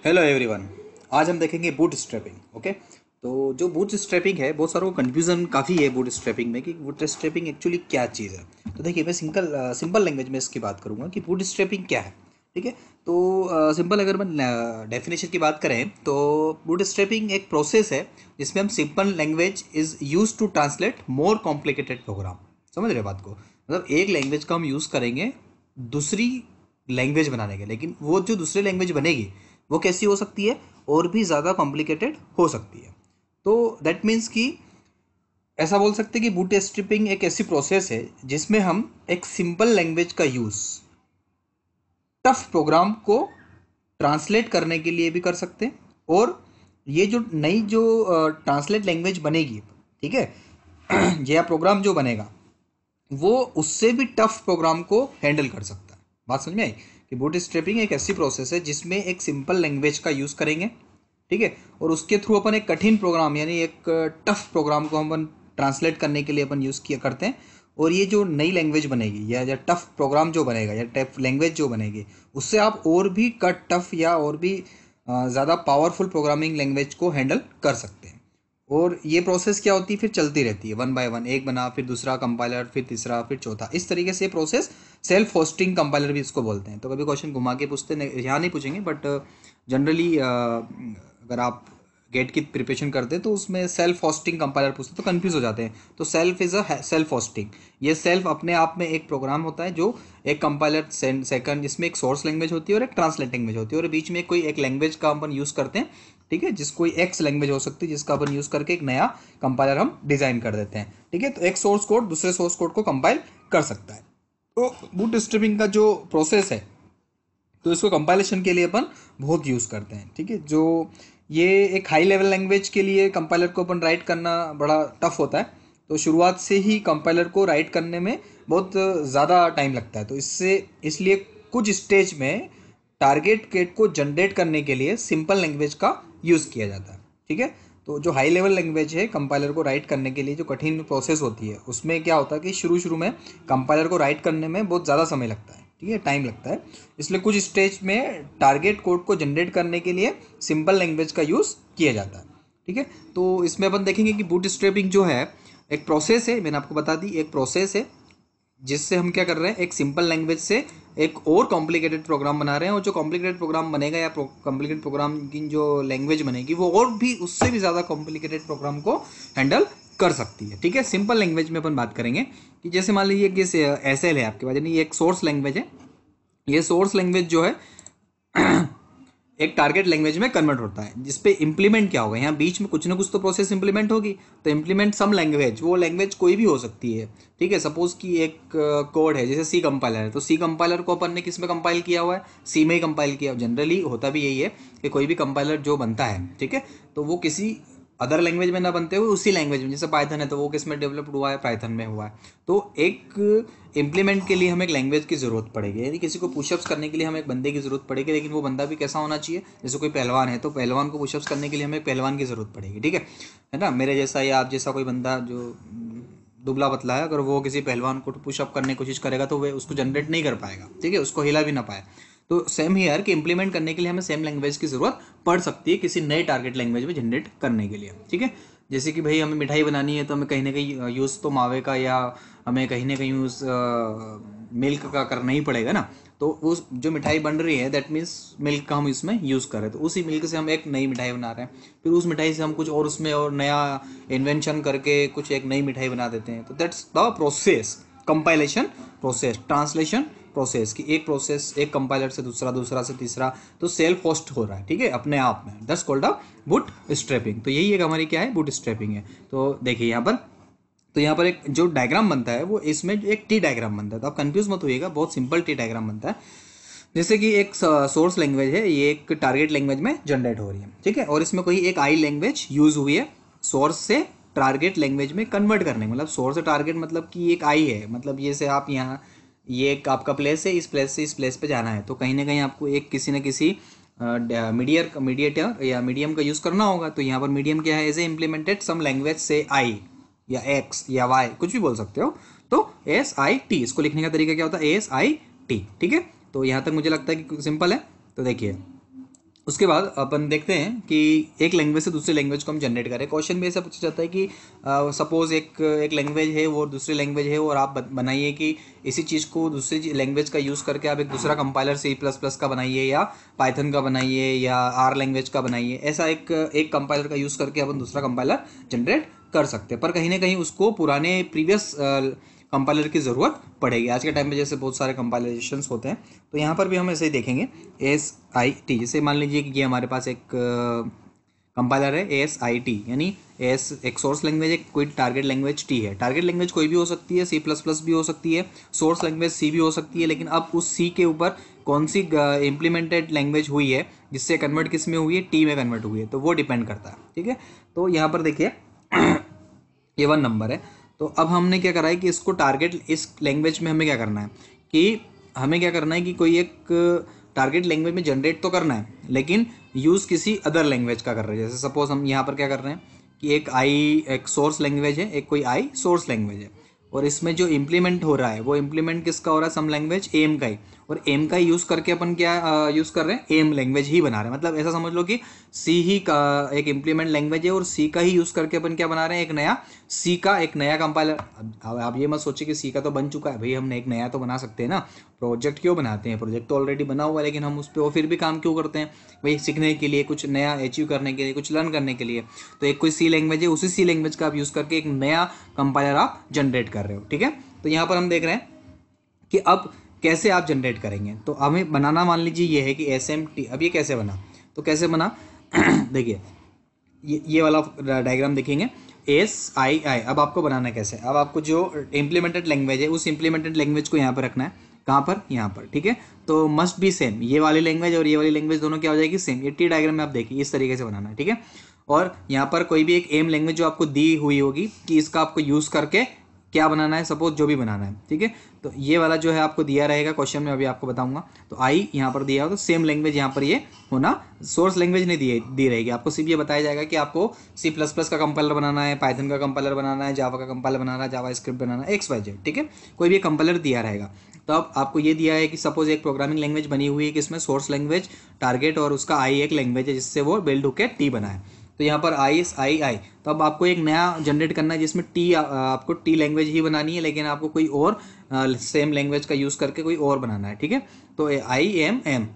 Hello everyone. आज हम देखेंगे बूट स्ट्रैपिंग। ओके, तो जो बूट स्ट्रैपिंग है, बहुत सारों को कन्फ्यूज़न काफ़ी है बूट स्ट्रैपिंग में कि बूट स्ट्रैपिंग एक्चुअली क्या चीज़ है। तो देखिए, मैं सिंपल लैंग्वेज में इसकी बात करूँगा कि बूट स्ट्रैपिंग क्या है। ठीक है, तो सिंपल अगर मैं डेफिनेशन की बात करें तो बूट स्ट्रैपिंग एक प्रोसेस है जिसमें हम simple language is use to translate more complicated program. समझ रहे बात को? मतलब एक लैंग्वेज का हम यूज़ करेंगे दूसरी लैंग्वेज बनाने के, लेकिन वो जो दूसरी लैंग्वेज बनेगी वो कैसी हो सकती है, और भी ज़्यादा कॉम्प्लिकेटेड हो सकती है। तो दैट मीन्स कि ऐसा बोल सकते हैं कि बूट स्ट्रैपिंग एक ऐसी प्रोसेस है जिसमें हम एक सिंपल लैंग्वेज का यूज़ टफ प्रोग्राम को ट्रांसलेट करने के लिए भी कर सकते हैं, और ये जो नई जो ट्रांसलेट लैंग्वेज बनेगी, ठीक है, या प्रोग्राम जो बनेगा वो उससे भी टफ प्रोग्राम को हैंडल कर सकता है। बात समझ में आई कि बूट स्ट्रैपिंग एक ऐसी प्रोसेस है जिसमें एक सिंपल लैंग्वेज का यूज़ करेंगे, ठीक है, और उसके थ्रू अपन एक कठिन प्रोग्राम यानी एक टफ प्रोग्राम को हम ट्रांसलेट करने के लिए अपन यूज़ किया करते हैं। और ये जो नई लैंग्वेज बनेगी या टफ प्रोग्राम जो बनेगा या टफ लैंग्वेज जो बनेगी, उससे आप और भी टफ या और भी ज़्यादा पावरफुल प्रोग्रामिंग लैंग्वेज को हैंडल कर सकते हैं। और ये प्रोसेस क्या होती है, फिर चलती रहती है वन बाय वन, एक बना फिर दूसरा कंपाइलर फिर तीसरा फिर चौथा, इस तरीके से प्रोसेस सेल्फ होस्टिंग कंपाइलर भी इसको बोलते हैं। तो कभी क्वेश्चन घुमा के पूछते हैं, यहाँ नहीं पूछेंगे, बट जनरली अगर आप गेट की प्रिपरेशन करते हैं तो उसमें सेल्फ होस्टिंग कंपाइलर पूछते हैं तो कंफ्यूज हो जाते हैं। तो self is a self hosting, ये सेल्फ अपने आप में एक प्रोग्राम होता है जो एक कंपाइलर सेकंड, जिसमें एक सोर्स लैंग्वेज होती है और एक ट्रांसलेट लैंग्वेज होती है, और बीच में कोई एक लैंग्वेज का अपन यूज़ करते हैं, ठीक है, जिसको एक्स लैंग्वेज हो सकती है जिसका अपन यूज़ करके एक नया कंपाइलर हम डिज़ाइन कर देते हैं। ठीक है, तो एक सोर्स कोड दूसरे सोर्स कोड को कंपाइल कर सकता है। तो बूट स्ट्रैपिंग का जो प्रोसेस है, तो इसको कंपाइलेशन के लिए अपन बहुत यूज़ करते हैं। ठीक है, जो ये एक हाई लेवल लैंग्वेज के लिए कंपाइलर को अपन राइट करना बड़ा टफ होता है, तो शुरुआत से ही कंपाइलर को राइट करने में बहुत ज़्यादा टाइम लगता है। तो इसलिए कुछ स्टेज में टारगेट गेट को जनरेट करने के लिए सिंपल लैंग्वेज का यूज़ किया जाता है। ठीक है, तो जो हाई लेवल लैंग्वेज है कंपाइलर को राइट करने के लिए जो कठिन प्रोसेस होती है, उसमें क्या होता है कि शुरू शुरू में कंपाइलर को राइट करने में बहुत ज़्यादा समय लगता है, ठीक है, टाइम लगता है। इसलिए कुछ स्टेज में टारगेट कोड को जनरेट करने के लिए सिंपल लैंग्वेज का यूज़ किया जाता है। ठीक है, तो इसमें अपन देखेंगे कि बूट स्ट्रैपिंग जो है एक प्रोसेस है, मैंने आपको बता दी, एक प्रोसेस है जिससे हम क्या कर रहे हैं, एक सिंपल लैंग्वेज से एक और कॉम्प्लिकेटेड प्रोग्राम बना रहे हैं, और जो कॉम्प्लिकेटेड प्रोग्राम बनेगा या कॉम्प्लिकेटेड प्रोग्राम की जो लैंग्वेज बनेगी वो और भी उससे भी ज़्यादा कॉम्प्लिकेटेड प्रोग्राम को हैंडल कर सकती है। ठीक है, सिंपल लैंग्वेज में अपन बात करेंगे कि जैसे मान लीजिए कि एस एल है आपके पास, यानी ये एक सोर्स लैंग्वेज है। ये सोर्स लैंग्वेज जो है एक टारगेट लैंग्वेज में कन्वर्ट होता है, जिसपे इंप्लीमेंट क्या होगा, यहाँ बीच में कुछ ना कुछ तो प्रोसेस इंप्लीमेंट होगी। तो इंप्लीमेंट सम लैंग्वेज, वो लैंग्वेज कोई भी हो सकती है। ठीक है, सपोज कि एक कोड है जैसे सी कंपाइलर है, तो सी कंपाइलर को अपन ने किस में कंपाइल किया हुआ है, सी में ही कंपाइल किया। जनरली होता भी यही है कि कोई भी कंपाइलर जो बनता है, ठीक है, तो वो किसी अदर लैंग्वेज में ना बनते हुए उसी लैंग्वेज में, जैसे पाइथन है तो वो किस में डेवलप्ड हुआ है, पाइथन में हुआ है। तो एक इम्प्लीमेंट के लिए हमें एक लैंग्वेज की ज़रूरत पड़ेगी, यानी किसी को पुशअप्स करने के लिए हमें एक बंदे की ज़रूरत पड़ेगी, लेकिन वो बंदा भी कैसा होना चाहिए, जैसे कोई पहलवान है तो पहलवान को पुशअप्स करने के लिए हमें एक पहलवान की ज़रूरत पड़ेगी। ठीक है ना, मेरे जैसा या आप जैसा कोई बंदा जो दुबला पतला है, अगर वो किसी पहलवान को पुशअप करने की कोशिश करेगा तो वह उसको जनरेट नहीं कर पाएगा, ठीक है, उसको हिला भी ना पाए। तो सेम हियर कि इंप्लीमेंट करने के लिए हमें सेम लैंग्वेज की ज़रूरत पड़ सकती है किसी नए टारगेट लैंग्वेज में जनरेट करने के लिए। ठीक है, जैसे कि भाई हमें मिठाई बनानी है तो हमें कहीं ना कहीं यूज़ तो मावे का या हमें कहीं ना कहीं यूज़ मिल्क का करना ही पड़ेगा ना। तो उस जो मिठाई बन रही है दैट मीन्स मिल्क का हम इसमें यूज़ कर रहे हैं, तो उसी मिल्क से हम एक नई मिठाई बना रहे हैं, फिर उस मिठाई से हम कुछ और उसमें और नया इन्वेंशन करके कुछ एक नई मिठाई बना देते हैं। तो that's the process, compilation process, translation process की एक प्रोसेस, एक कंपाइलर से दूसरा, दूसरा से तीसरा, तो सेल्फ होस्ट हो रहा है, ठीक है, अपने आप में। That's called a boot strapping. तो यही एक हमारी क्या है, बूट स्ट्रैपिंग है। तो देखिए यहाँ पर, तो यहाँ पर एक जो डायग्राम बनता है वो इसमें एक टी डायग्राम बनता है, तो आप कंफ्यूज मत होइएगा, बहुत सिंपल टी डायग्राम बनता है। जैसे कि एक सोर्स लैंग्वेज है, ये एक टारगेट लैंग्वेज में जनरेट हो रही है, ठीक है, और इसमें कोई एक आई लैंग्वेज यूज हुई है सोर्स से टारगेट लैंग्वेज में कन्वर्ट करने, मतलब सोर्स से टारगेट मतलब कि एक आई है, मतलब ये से आप यहाँ, ये एक आपका प्लेस है, इस प्लेस से इस प्लेस पे जाना है, तो कहीं ना कहीं आपको एक किसी न किसी मीडिएटर या मीडियम का यूज़ करना होगा। तो यहाँ पर मीडियम क्या है, as a implemented some language से आई या एक्स या वाई कुछ भी बोल सकते हो। तो एस आई टी, इसको लिखने का तरीका क्या होता है, एस आई टी। ठीक है, तो यहाँ तक मुझे लगता है कि सिंपल है। तो देखिए उसके बाद अपन देखते हैं कि एक लैंग्वेज से दूसरी लैंग्वेज को हम जनरेट करें। क्वेश्चन में ऐसा पूछा जाता है कि सपोज एक लैंग्वेज है वो दूसरी लैंग्वेज है और आप बनाइए कि इसी चीज़ को दूसरी लैंग्वेज का यूज़ करके आप एक दूसरा कंपाइलर C++ का बनाइए या पाइथन का बनाइए या R लैंग्वेज का बनाइए। ऐसा एक कंपाइलर का यूज़ करके अपन दूसरा कंपाइलर जनरेट कर सकते हैं, पर कहीं ना कहीं उसको पुराने प्रीवियस कंपाइलर की ज़रूरत पड़ेगी। आज के टाइम में जैसे बहुत सारे कंपाइलेशंस होते हैं, तो यहाँ पर भी हम ऐसे ही देखेंगे ASIT। जैसे मान लीजिए कि ये हमारे पास एक कंपाइलर है ASIT, यानी एक सोर्स लैंग्वेज है, कोई टारगेट लैंग्वेज T है। टारगेट लैंग्वेज कोई भी हो सकती है, C++ भी हो सकती है, सोर्स लैंग्वेज C भी हो सकती है, लेकिन अब उस C के ऊपर कौन सी इम्प्लीमेंटेड लैंग्वेज हुई है, जिससे कन्वर्ट किस में हुई है, T में कन्वर्ट हुई है, तो वो डिपेंड करता है। ठीक है, तो यहाँ पर देखिए ये 1 नंबर है। तो अब हमने क्या करा है कि इसको टारगेट इस लैंग्वेज में हमें क्या करना है कि हमें क्या करना है कि कोई एक टारगेट लैंग्वेज में जनरेट तो करना है, लेकिन यूज़ किसी अदर लैंग्वेज का कर रहे हैं। जैसे सपोज हम यहाँ पर क्या कर रहे हैं कि एक सोर्स लैंग्वेज है, एक कोई आई सोर्स लैंग्वेज है, और इसमें जो इम्प्लीमेंट हो रहा है वो इम्प्लीमेंट किसका हो रहा है, सम लैंग्वेज एम का ही, और एम का ही यूज़ करके अपन क्या यूज़ कर रहे हैं, एम लैंग्वेज ही बना रहे हैं। मतलब ऐसा समझ लो कि सी ही का एक इम्प्लीमेंट लैंग्वेज है और सी का ही यूज़ करके अपन क्या बना रहे हैं, एक नया सी का एक नया कंपाइलर। अब आप ये मत सोचिए कि सी का तो बन चुका है, भाई हमने एक नया तो बना सकते हैं ना। प्रोजेक्ट क्यों बनाते हैं, प्रोजेक्ट तो ऑलरेडी बना हुआ है, लेकिन हम उस पर फिर भी काम क्यों करते हैं, भाई सीखने के लिए, कुछ नया अचीव करने के लिए, कुछ लर्न करने के लिए। तो एक कोई सी लैंग्वेज है, उसी सी लैंग्वेज का आप यूज़ करके एक नया कंपाइलर आप जनरेट कर रहे हो। ठीक है, तो यहाँ पर हम देख रहे हैं कि अब कैसे आप जनरेट करेंगे। तो हमें बनाना मान लीजिए ये है कि SMT। अब ये कैसे बना, तो कैसे बना देखिए ये वाला डायग्राम देखेंगे ASII। अब आपको बनाना है कैसे, अब आपको जो इम्प्लीमेंटेड लैंग्वेज है उस इम्प्लीमेंटेड लैंग्वेज को यहाँ पर रखना है। कहाँ पर, यहाँ पर। ठीक है, तो मस्ट बी सेम, ये वाली लैंग्वेज और ये वाली लैंग्वेज दोनों क्या हो जाएगी, सेम। ये T डायग्राम में आप देखिए इस तरीके से बनाना है। ठीक है, और यहाँ पर कोई भी एक एम लैंग्वेज जो आपको दी हुई होगी कि इसका आपको यूज़ करके क्या बनाना है, सपोज जो भी बनाना है। ठीक है, तो ये वाला जो है आपको दिया रहेगा क्वेश्चन में, अभी आपको बताऊंगा। तो आई यहाँ पर दिया हो तो सेम लैंग्वेज यहाँ पर ये होना, सोर्स लैंग्वेज नहीं दी रहेगी आपको। सिर्फ ये बताया जाएगा कि आपको C++ का कंपाइलर बनाना है, पाइथन का कंपाइलर बनाना है, जावा का कंपाइलर बनाना है, जावा स्क्रिप्ट बनाना है, XYZ। ठीक है, कोई भी कंपाइलर दिया रहेगा। तो अब आपको ये दिया है कि सपोज एक प्रोग्रामिंग लैंग्वेज बनी हुई है कि इसमें सोर्स लैंग्वेज, टारगेट और उसका आई एक लैंग्वेज है जिससे वो बिल्ड होकर T बना है। तो यहाँ पर ASII। तो अब आपको एक नया जनरेट करना है जिसमें आपको T लैंग्वेज ही बनानी है, लेकिन आपको कोई और सेम लैंग्वेज का यूज़ करके कोई और बनाना है। ठीक है, तो IMM।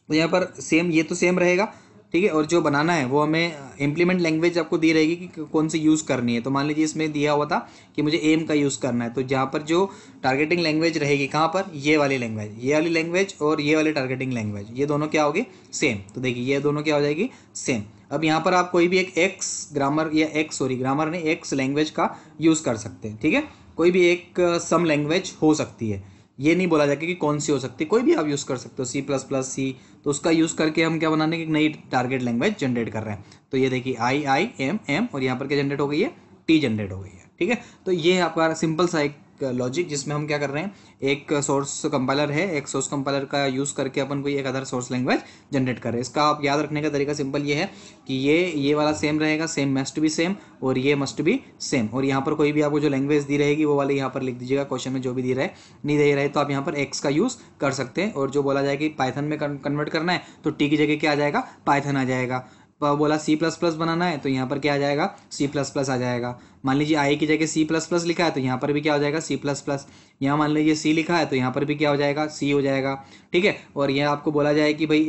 तो यहाँ पर सेम, ये तो सेम रहेगा। ठीक है, और जो बनाना है वो हमें इम्प्लीमेंट लैंग्वेज आपको दी रहेगी कि कौन सी यूज़ करनी है। तो मान लीजिए इसमें दिया हुआ था कि मुझे एम का यूज़ करना है, तो जहाँ पर जो टारगेटिंग लैंग्वेज रहेगी, कहाँ पर, ये वाली लैंग्वेज, ये वाली लैंग्वेज और ये वाली टारगेटिंग लैंग्वेज, ये दोनों क्या होगी, सेम। तो देखिए ये दोनों क्या हो जाएगी, सेम। अब यहाँ पर आप कोई भी एक ग्रामर ने एक्स लैंग्वेज का यूज़ कर सकते हैं। ठीक है, कोई भी एक सम लैंग्वेज हो सकती है, ये नहीं बोला जाएगा कि कौन सी हो सकती है, कोई भी आप यूज़ कर सकते हो, C++ C। तो उसका यूज़ करके हम क्या बनाने की एक नई टारगेट लैंग्वेज जनरेट कर रहे हैं। तो ये देखिए IIMM, और यहाँ पर क्या जनरेट हो गई है, T जनरेट हो गई है। ठीक है, तो ये है आपका सिंपल सा एक लॉजिक जिसमें हम क्या कर रहे हैं, एक सोर्स कंपाइलर है, एक सोर्स कंपाइलर का यूज़ करके अपन कोई एक अदर सोर्स लैंग्वेज जनरेट कर रहे हैं। इसका आप याद रखने का तरीका सिंपल ये है कि ये वाला सेम रहेगा, सेम मस्ट बी सेम, और ये मस्ट बी सेम। और यहाँ पर कोई भी आपको जो लैंग्वेज दी रहेगी वो वाली यहाँ पर लिख दीजिएगा, क्वेश्चन में जो भी दी रहे, नहीं दे रहे तो आप यहाँ पर एक्स का यूज़ कर सकते हैं। और जो बोला जाए कि पाइथन में कन्वर्ट करना है तो T की जगह क्या आ जाएगा, पाइथन आ जाएगा। बोला C++ बनाना है तो यहाँ पर क्या आ जाएगा, C++ आ जाएगा। मान लीजिए आई की जगह C++ लिखा है तो यहाँ पर भी क्या हो जाएगा, C++। यहाँ मान लीजिए C लिखा है तो यहाँ पर भी क्या हो जाएगा, C हो जाएगा। ठीक है, और यह आपको बोला जाए कि भाई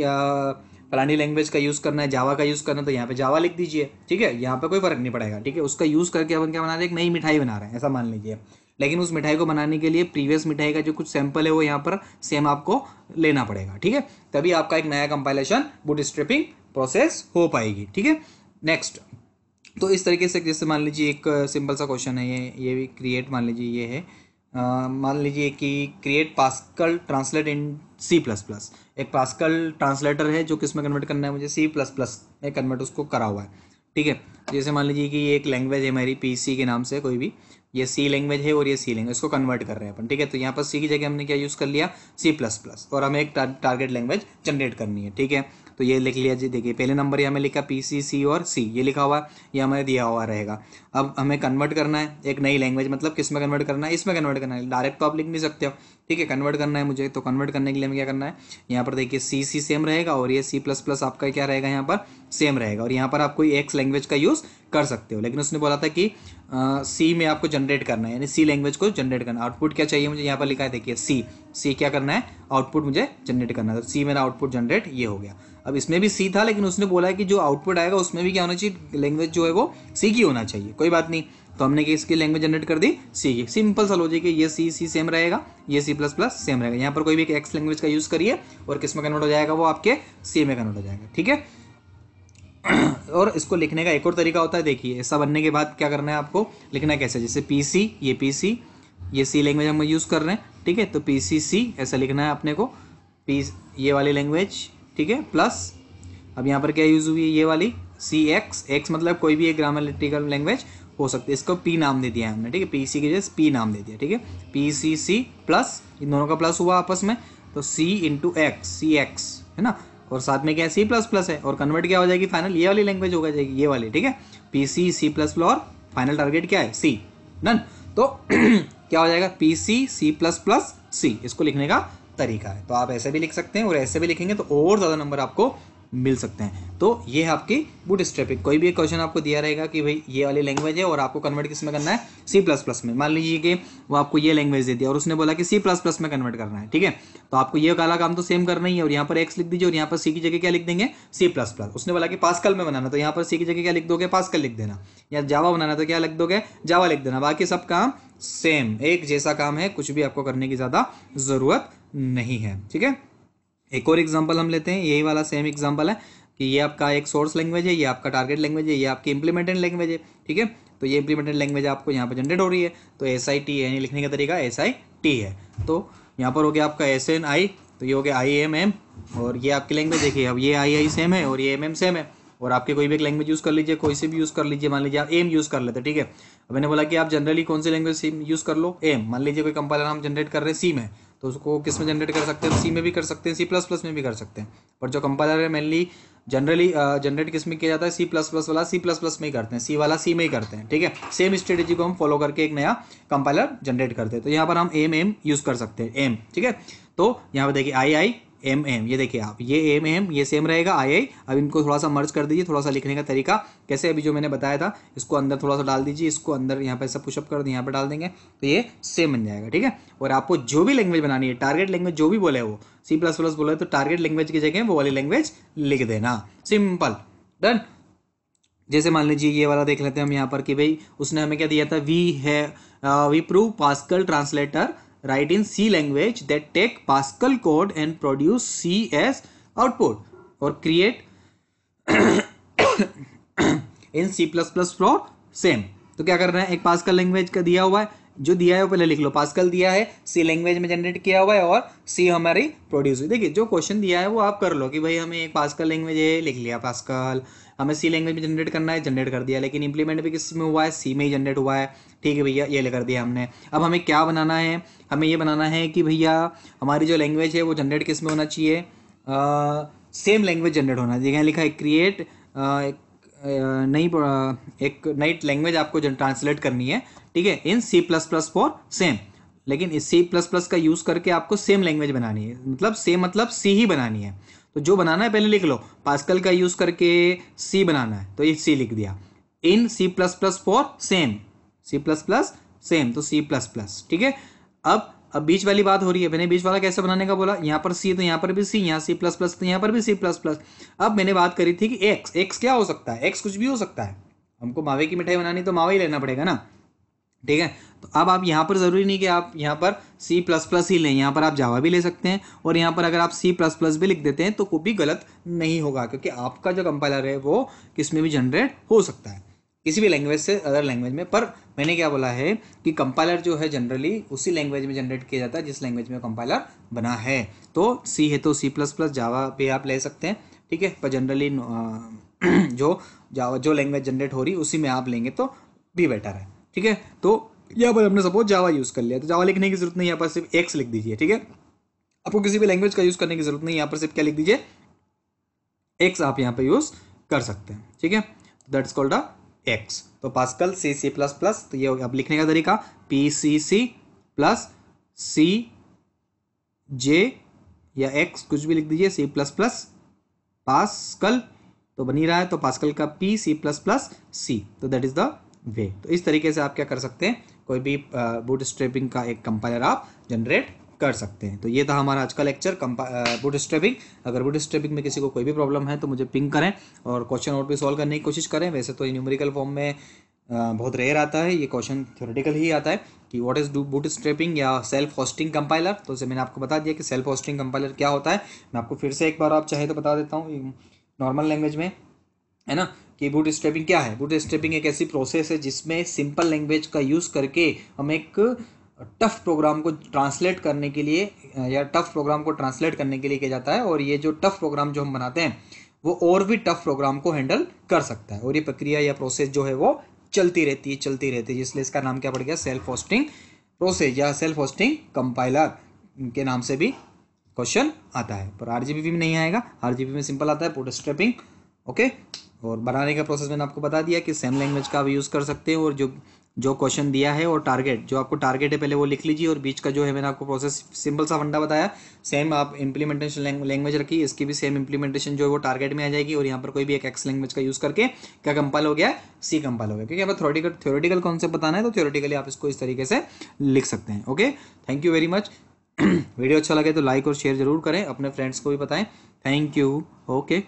फलानी लैंग्वेज का यूज़ करना है, जावा का यूज़ करना है, तो यहाँ पे जावा लिख दीजिए। ठीक है, यहाँ पे कोई फर्क नहीं पड़ेगा। ठीक है, उसका यूज़ करके अपन क्या बना रहे हैं, एक नई मिठाई बना रहे हैं, ऐसा मान लीजिए। लेकिन उस मिठाई को बनाने के लिए प्रीवियस मिठाई का जो कुछ सैंपल है वो यहाँ पर सेम आपको लेना पड़ेगा। ठीक है, तभी आपका एक नया कंपाइलेशन बूटस्ट्रैपिंग प्रोसेस हो पाएगी। ठीक है, नेक्स्ट। तो इस तरीके से जैसे मान लीजिए एक सिंपल सा क्वेश्चन है, ये भी क्रिएट, मान लीजिए ये है, मान लीजिए कि क्रिएट पास्कल ट्रांसलेट इन C++। एक पास्कल ट्रांसलेटर है जो किस में कन्वर्ट करना है, मुझे C++ में कन्वर्ट उसको करा हुआ है। ठीक है, जैसे मान लीजिए कि ये एक लैंग्वेज है मेरी PC के नाम से कोई भी, ये सी लैंग्वेज है और ये सी लैंग्वेज, इसको कन्वर्ट कर रहे हैं अपन, ठीक है। तो यहाँ पर सी की जगह हमने क्या यूज़ कर लिया, C++, और हमें एक टारगेट लैंग्वेज जनरेट करनी है, ठीक है। तो ये लिख लिया जी, देखिए पहले नंबर ये हमें लिखा PCC और C, ये लिखा हुआ है, ये हमें दिया हुआ रहेगा। अब हमें कन्वर्ट करना है एक नई लैंग्वेज, मतलब किस में कन्वर्ट करना है, इसमें कन्वर्ट करना है, डायरेक्ट तो आप लिख नहीं सकते हो, ठीक है। कन्वर्ट करना है मुझे, तो कन्वर्ट करने के लिए हमें क्या करना है, यहाँ पर देखिए C सेम रहेगा और ये C++ आपका क्या रहेगा, यहाँ पर सेम रहेगा, और यहाँ पर आप कोई एक्स लैंग्वेज का यूज़ कर सकते हो, लेकिन उसने बोला था कि सी में आपको जनरेट करना है, यानी सी लैंग्वेज को जनरेट करना। आउटपुट क्या चाहिए मुझे, यहाँ पर लिखा है देखिए सी क्या करना है, आउटपुट मुझे जनरेट करना है, तो सी मेरा आउटपुट जनरेट ये हो गया। अब इसमें भी सी था, लेकिन उसने बोला है कि जो आउटपुट आएगा उसमें भी क्या होना चाहिए, लैंग्वेज जो है वो सी की होना चाहिए, कोई बात नहीं। तो हमने इसकी लैंग्वेज जनरेट कर दी सी की, सिंपल सा लॉजिक है, ये सी सेम रहेगा, ये C++ सेम रहेगा। यहाँ पर कोई भी एक एक्स लैंग्वेज का यूज़ करिए और किस में कन्वर्ट हो जाएगा, वो आपके सी में कन्वर्ट हो जाएगा, ठीक है। और इसको लिखने का एक और तरीका होता है, देखिए ऐसा बनने के बाद क्या करना है आपको, लिखना है कैसे, जैसे PC ये सी लैंग्वेज हम यूज़ कर रहे हैं, ठीक है। तो PCC ऐसा लिखना है अपने को, ये वाली लैंग्वेज, ठीक है, प्लस अब यहाँ पर क्या यूज़ हुई है, ये वाली CX मतलब कोई भी एक ग्रामेटिकल लैंग्वेज हो सकती है, इसको P नाम दे दिया हमने, ठीक है, PC की जगह P नाम दे दिया, ठीक है। PCC प्लस, इन दोनों का प्लस हुआ आपस में, तो C × X CX है ना, और साथ में क्या है C++ है, और कन्वर्ट क्या हो जाएगी फाइनल, ये वाली लैंग्वेज हो जाएगी, ये वाली, ठीक है। PC C++ और फाइनल टारगेट क्या है C, डन। तो क्या हो जाएगा PC C++C, इसको लिखने का तरीका है। तो आप ऐसे भी लिख सकते हैं और ऐसे भी लिखेंगे तो और ज़्यादा नंबर आपको मिल सकते हैं। तो ये है आपकी बूटस्ट्रैपिंग। कोई भी एक क्वेश्चन आपको दिया रहेगा कि भाई ये वाली लैंग्वेज है और आपको कन्वर्ट किस में करना है, C++ में। मान लीजिए कि वो आपको ये लैंग्वेज दे दिया और उसने बोला कि C++ में कन्वर्ट करना है, ठीक है। तो आपको ये काला काम तो सेम करना ही है, और यहाँ पर एक्स लिख दीजिए और यहाँ पर सी की जगह क्या लिख देंगे, C++। उसने बोला कि पास्कल में बनाना, तो यहाँ पर सी की जगह क्या लिख दोगे, पास्कल लिख देना, या जावा बनाना तो क्या लिख दोगे, जावा लिख देना। बाकी सब काम सेम, एक जैसा काम है, कुछ भी आपको करने की ज़्यादा ज़रूरत नहीं है, ठीक है। एक और एग्जांपल हम लेते हैं, यही वाला सेम एग्जांपल है कि ये आपका एक सोर्स लैंग्वेज है, ये आपका टारगेट लैंग्वेज है, ये आपकी इंप्लीमेंटेड लैंग्वेज है, ठीक है। तो ये इंप्लीमेंटेड लैंग्वेज आपको यहाँ पर जनरेट हो रही है, तो SIT है, यानी लिखने का तरीका SIT है। तो यहाँ पर हो गया आपका SNI, तो ये हो गया IMM, और ये आपकी लैंग्वेज देखिए, अब ये II सेम है और ये MM सेम है, और आपके कोई भी एक लैंग्वेज यूज़ कर लीजिए, कोई से भी यूज़ कर लीजिए, मान लीजिए आप एम यूज़ कर लेते, ठीक है। अब मैंने बोला कि आप जनरली कौन सी लैंग्वेज यूज़ कर लो, एम। मान लीजिए कोई कंपाइलर हम जनरेट कर रहे हैं सी में, तो उसको किस में जनरेट कर सकते हैं, सी में भी कर सकते हैं, C++ में भी कर सकते हैं, पर जो कंपाइलर है मेनली जनरली जनरेट किस में किया जाता है, C++ वाला C++ में ही करते हैं, सी वाला सी में ही करते हैं, ठीक है। सेम स्ट्रेटेजी को हम फॉलो करके एक नया कंपाइलर जनरेट करते हैं। तो यहाँ पर हम एम यूज़ कर सकते हैं, एम, ठीक है। तो यहाँ पर देखिए IIMM, ये देखिए आप, ये MM ये सेम रहेगा, II। अब इनको थोड़ा सा मर्ज कर दीजिए, थोड़ा सा लिखने का तरीका कैसे, अभी जो मैंने बताया था, इसको अंदर थोड़ा सा डाल दीजिए, इसको अंदर यहाँ पे सब पुशअप कर दिए, यहाँ पे डाल देंगे, तो ये सेम बन जाएगा, ठीक है। और आपको जो भी लैंग्वेज बनानी है, टारगेट लैंग्वेज जो भी बोले, वो C++ बोले तो टारगेट लैंग्वेज की जगह वो वाली लैंग्वेज लिख देना, सिंपल, डन। जैसे मान लीजिए ये वाला देख लेते हैं हम यहाँ पर कि भाई उसने हमें क्या दिया था, we prove Pascal translator write in C language that take Pascal code and produce C as output or create in C++ for same। तो क्या करना है, एक पास्कल लैंग्वेज का दिया हुआ है, जो दिया है वो पहले लिख लो, पास्कल दिया है, सी लैंग्वेज में जनरेट किया हुआ है और सी हमारी प्रोड्यूस हुई। देखिए जो क्वेश्चन दिया है वो आप कर लो कि भाई हमें एक पास्कल लैंग्वेज है, लिख लिया पास्कल, हमें सी लैंग्वेज में जनरेट करना है, जनरेट कर दिया, लेकिन इंप्लीमेंट भी किस में हुआ है, सी में ही जनरेट हुआ है, ठीक है भैया, ये कर दिया हमने। अब हमें क्या बनाना है, हमें ये बनाना है कि भैया हमारी जो लैंग्वेज है वो जनरेट किस में होना चाहिए, सेम लैंग्वेज जनरेट होना चाहिए। यहाँ लिखा है क्रिएट एक नई लैंग्वेज आपको ट्रांसलेट करनी है, ठीक है, इन C++ फॉर सेम। लेकिन इस C++ का यूज़ करके आपको सेम लैंग्वेज बनानी है, मतलब सेम मतलब सी ही बनानी है। तो जो बनाना है पहले लिख लो, पास्कल का यूज़ करके सी बनाना है, तो ये सी लिख दिया, इन C++ for same, C++ same, तो C++, ठीक है। अब बीच वाली बात हो रही है, मैंने बीच वाला कैसे बनाने का बोला, यहाँ पर सी तो यहाँ पर भी सी, यहाँ C++ तो यहाँ पर भी C++। अब मैंने बात करी थी कि एक्स क्या हो सकता है, एक्स कुछ भी हो सकता है, हमको मावे की मिठाई बनानी तो मावा ही लेना पड़ेगा ना, ठीक है। तो अब आप यहाँ पर ज़रूरी नहीं कि आप यहाँ पर C++ ही लें, यहाँ पर आप जावा भी ले सकते हैं, और यहाँ पर अगर आप C++ भी लिख देते हैं तो कोई भी गलत नहीं होगा, क्योंकि आपका जो कंपाइलर है वो किस में भी जनरेट हो सकता है, किसी भी लैंग्वेज से अदर लैंग्वेज में। पर मैंने क्या बोला है कि कंपाइलर जो है जनरली उसी लैंग्वेज में जनरेट किया जाता है जिस लैंग्वेज में कंपाइलर बना है। तो सी है तो C++, जावा भी आप ले सकते हैं, ठीक है, पर जनरली जो लैंग्वेज जनरेट हो रही उसी में आप लेंगे तो भी बेटर है, ठीक है। तो यहाँ पर हमने सपोज जावा यूज़ कर लिया, तो जावा लिखने की जरूरत नहीं, यहाँ पर सिर्फ एक्स लिख दीजिए, ठीक है। आपको किसी भी लैंग्वेज का यूज़ करने की जरूरत नहीं, यहाँ पर सिर्फ क्या लिख दीजिए, एक्स आप यहाँ पे यूज़ कर सकते हैं, ठीक है। That's called a x. तो पास्कल सी सी प्लस प्लस, तो ये अब लिखने का तरीका पी सी सी प्लस सी जे या एक्स कुछ भी लिख दीजिए, सी प्लस प्लस पास्कल तो बन ही रहा है, तो पास्कल का पी सी प्लस प्लस सी, तो दैट इज द वे। तो इस तरीके से आप क्या कर सकते हैं, कोई भी बूटस्ट्रैपिंग का एक कंपाइलर आप जनरेट कर सकते हैं। तो ये था हमारा आज का लेक्चर बूटस्ट्रैपिंग। अगर बूटस्ट्रैपिंग में किसी को कोई भी प्रॉब्लम है तो मुझे पिंग करें और क्वेश्चन और भी सॉल्व करने की कोशिश करें। वैसे तो न्यूमेरिकल फॉर्म में बहुत रेयर आता है, ये क्वेश्चन थ्योरेटिकल ही आता है कि व्हाट इज बूटस्ट्रैपिंग या सेल्फ होस्टिंग कंपाइलर। तो उसे मैंने आपको बता दिया कि सेल्फ होस्टिंग कंपाइलर क्या होता है। मैं आपको फिर से एक बार आप चाहे तो बता देता हूँ नॉर्मल लैंग्वेज में, है ना, कि बूटस्ट्रैपिंग क्या है। बूटस्ट्रैपिंग एक ऐसी प्रोसेस है जिसमें सिंपल लैंग्वेज का यूज़ करके हम एक टफ प्रोग्राम को ट्रांसलेट करने के लिए या टफ प्रोग्राम को ट्रांसलेट करने के लिए किया जाता है। और ये जो टफ प्रोग्राम जो हम बनाते हैं वो और भी टफ प्रोग्राम को हैंडल कर सकता है। और ये प्रक्रिया या प्रोसेस जो है वो चलती रहती है, इसलिए इसका नाम क्या पड़ गया, सेल्फ होस्टिंग प्रोसेस या सेल्फ होस्टिंग कंपाइलर के नाम से भी क्वेश्चन आता है। पर आरजीबीवी में नहीं आएगा, आरजीबीवी में सिंपल आता है बूटस्ट्रैपिंग, ओके। और बनाने का प्रोसेस मैंने आपको बता दिया कि सेम लैंग्वेज का आप यूज़ कर सकते हैं। और जो क्वेश्चन दिया है और टारगेट जो आपको टारगेट है पहले वो लिख लीजिए, और बीच का जो है मैंने आपको प्रोसेस सिंपल सा फंडा बताया, सेम आप इम्प्लीमेंटेशन लैंग्वेज रखिए, इसकी भी सेम इम्प्लीमेंटेशन जो है वो टारगेट में आ जाएगी। और यहाँ पर कोई भी एक एक्स लैंग्वेज का यूज़ करके क्या कंपाइल हो गया, सी कंपाइल हो गया। क्योंकि यहाँ पर थ्योरेटिकल कॉन्सेप्ट बताना है तो थ्योरेटिकली आप इसको इस तरीके से लिख सकते हैं, okay. Thank you very much. Video अच्छा लगे तो लाइक और शेयर जरूर करें, अपने फ्रेंड्स को भी बताएं। Thank you, okay.